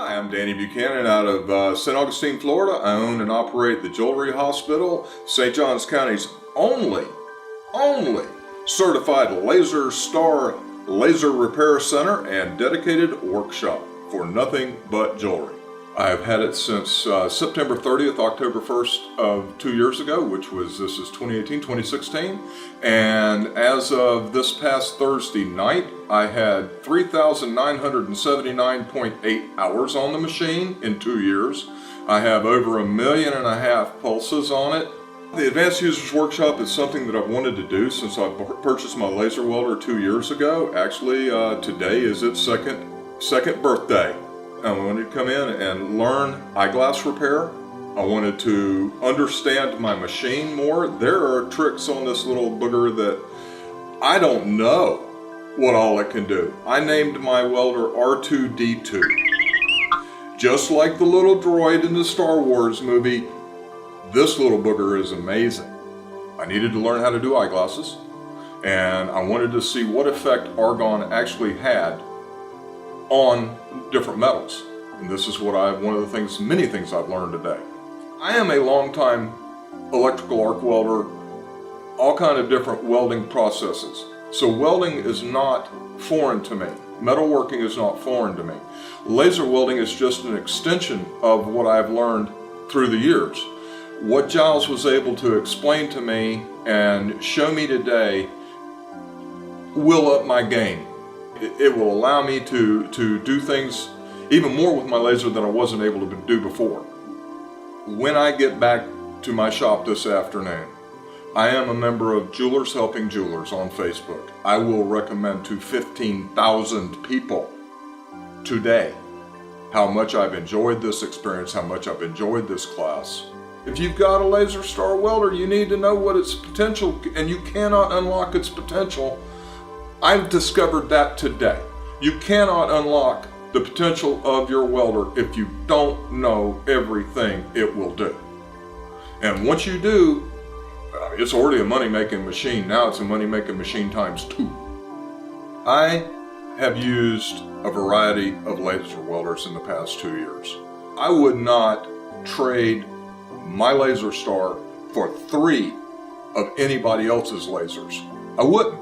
Hi, I'm Danny Buchanan out of St. Augustine, Florida. I own and operate the Jewelry Hospital, St. Johns County's only certified LaserStar laser repair center and dedicated workshop for nothing but jewelry. I have had it since September 30th, October 1st of 2 years ago, which was, this is 2018, 2016. And as of this past Thursday night, I had 3,979.8 hours on the machine in 2 years. I have over 1.5 million pulses on it. The Advanced Users Workshop is something that I've wanted to do since I purchased my laser welder 2 years ago. Actually, today is its second birthday. I wanted to come in and learn eyeglass repair. I wanted to understand my machine more. There are tricks on this little booger that I don't know what all it can do. I named my welder R2-D2. Just like the little droid in the Star Wars movie, this little booger is amazing. I needed to learn how to do eyeglasses, and I wanted to see what effect argon actually had on different metals. And this is many things I've learned today. I am a long-time electrical arc welder, all kind of different welding processes. So welding is not foreign to me. Metalworking is not foreign to me. Laser welding is just an extension of what I've learned through the years. What Giles was able to explain to me and show me today will up my game. It will allow me to do things even more with my laser than I wasn't able to do before. When I get back to my shop this afternoon, I am a member of Jewelers Helping Jewelers on Facebook. I will recommend to 15,000 people today how much I've enjoyed this experience, how much I've enjoyed this class. If you've got a LaserStar welder, you need to know what its potential, and you cannot unlock its potential. I've discovered that today. You cannot unlock the potential of your welder if you don't know everything it will do. And once you do, it's already a money-making machine. Now it's a money-making machine times 2. I have used a variety of laser welders in the past 2 years. I would not trade my LaserStar for 3 of anybody else's lasers. I wouldn't.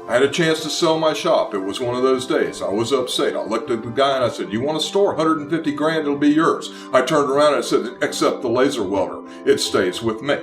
I had a chance to sell my shop. It was one of those days. I was upset. I looked at the guy and I said, "You want a store? 150 grand, it'll be yours." I turned around and I said, "Except the laser welder. It stays with me."